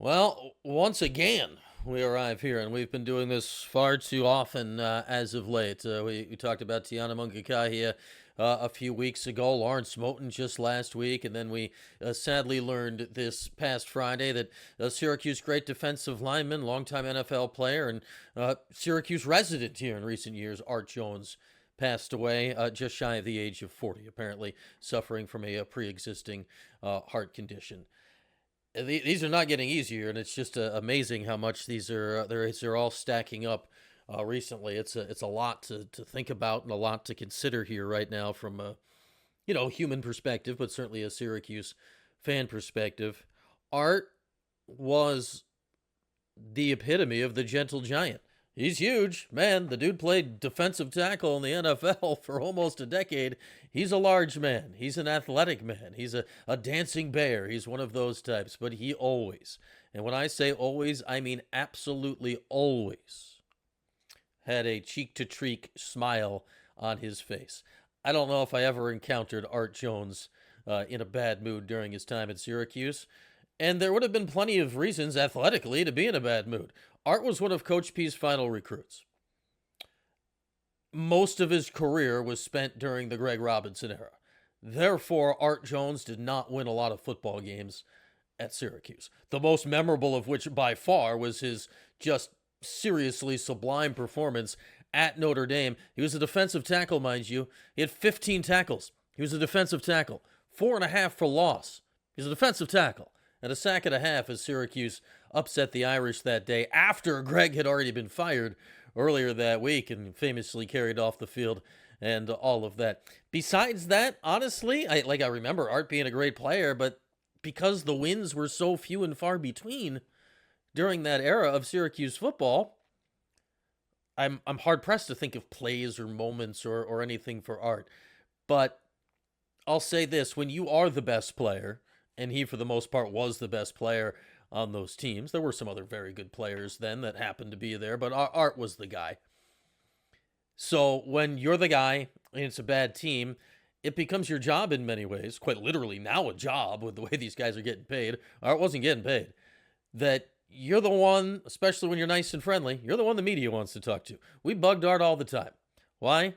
Well, once again, we arrive here, and we've been doing this far too often as of late. We talked about Tiana Mungakahia a few weeks ago, Lawrence Moten just last week, and then we sadly learned this past Friday that Syracuse great defensive lineman, longtime NFL player, and Syracuse resident here in recent years, Art Jones, passed away just shy of the age of 40, apparently suffering from a pre-existing heart condition. These are not getting easier, and it's just amazing how much they're all stacking up recently. It's a lot to think about and a lot to consider here right now from a human perspective, but certainly a Syracuse fan perspective. Art was the epitome of the gentle giant. He's huge, man. The dude played defensive tackle in the NFL for almost a decade. He's a large man. He's an athletic man. He's a dancing bear. He's one of those types. But he always, and when I say always, I mean absolutely always, had a cheek to cheek smile on his face. I don't know if I ever encountered Art Jones in a bad mood during his time at Syracuse. And there would have been plenty of reasons athletically to be in a bad mood. Art was one of Coach P's final recruits. Most of his career was spent during the Greg Robinson era. Therefore, Art Jones did not win a lot of football games at Syracuse. The most memorable of which, by far, was his just seriously sublime performance at Notre Dame. He was a defensive tackle, mind you. He had 15 tackles. He was a defensive tackle. 4.5 for loss. He's a defensive tackle. And a sack and a half as Syracuse upset the Irish that day after Greg had already been fired earlier that week and famously carried off the field and all of that. Besides that, honestly, I remember Art being a great player, but because the wins were so few and far between during that era of Syracuse football, I'm hard pressed to think of plays or moments or anything for Art. But I'll say this, when you are the best player, and he for the most part was the best player on those teams. There were some other very good players then that happened to be there, but Art was the guy. So when you're the guy and it's a bad team, it becomes your job in many ways, quite literally now a job with the way these guys are getting paid. Art wasn't getting paid. That you're the one, especially when you're nice and friendly, you're the one the media wants to talk to. We bugged Art all the time. Why?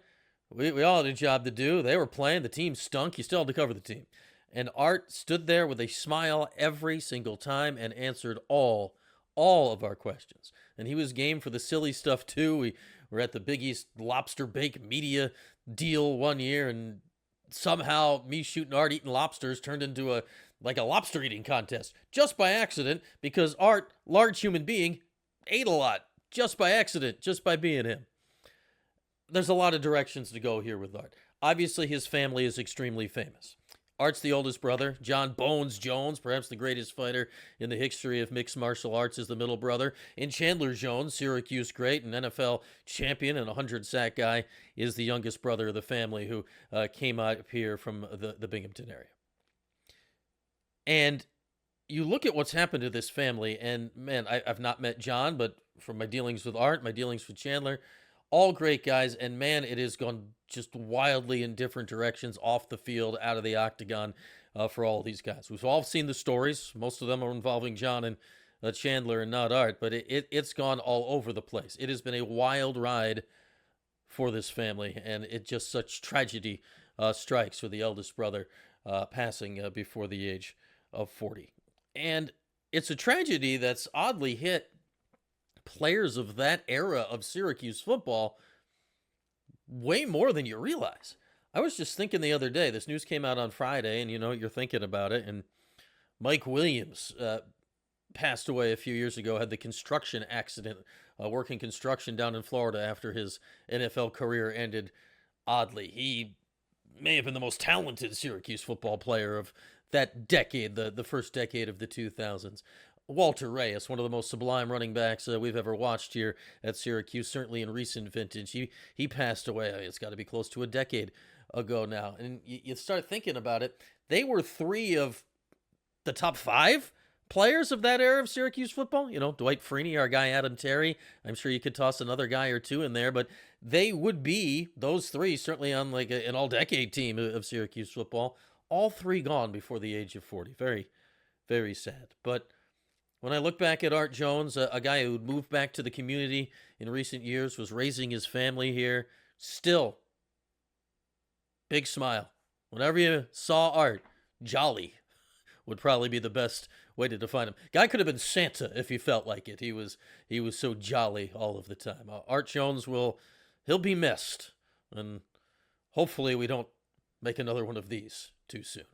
We all had a job to do. They were playing. The team stunk. You still had to cover the team. And Art stood there with a smile every single time and answered all of our questions. And he was game for the silly stuff too. We were at the Big East lobster bake media deal one year, and somehow me shooting Art eating lobsters turned into a lobster eating contest just by accident because Art, large human being, ate a lot just by accident, just by being him. There's a lot of directions to go here with Art. Obviously, his family is extremely famous. Art's the oldest brother. John Bones Jones, perhaps the greatest fighter in the history of mixed martial arts, is the middle brother. And Chandler Jones, Syracuse great and NFL champion and a 100-sack guy, is the youngest brother of the family who came out here from the Binghamton area. And you look at what's happened to this family, and man, I've not met John, but from my dealings with Art, my dealings with Chandler, all great guys, and man, it has gone just wildly in different directions off the field, out of the octagon for all these guys. We've all seen the stories. Most of them are involving John and Chandler and not Art, but it's gone all over the place. It has been a wild ride for this family, and it just such tragedy strikes for the eldest brother passing before the age of 40. And it's a tragedy that's oddly hit players of that era of Syracuse football way more than you realize. I was just thinking the other day, this news came out on Friday, and you're thinking about it, and Mike Williams passed away a few years ago, had the construction accident, working construction down in Florida after his NFL career ended oddly. He may have been the most talented Syracuse football player of that decade, the first decade of the 2000s. Walter Reyes, one of the most sublime running backs we've ever watched here at Syracuse, certainly in recent vintage. He passed away. I mean, it's got to be close to a decade ago now. And you start thinking about it. They were three of the top five players of that era of Syracuse football. Dwight Freeney, our guy Adam Terry. I'm sure you could toss another guy or two in there, but they would be, those three, certainly on like an all-decade team of Syracuse football. All three gone before the age of 40. Very, very sad. But When I look back at Art Jones, a guy who moved back to the community in recent years, was raising his family here, still big smile. Whenever you saw Art, jolly would probably be the best way to define him. Guy could have been Santa if he felt like it. He was so jolly all of the time. Art Jones he'll be missed, and hopefully we don't make another one of these too soon.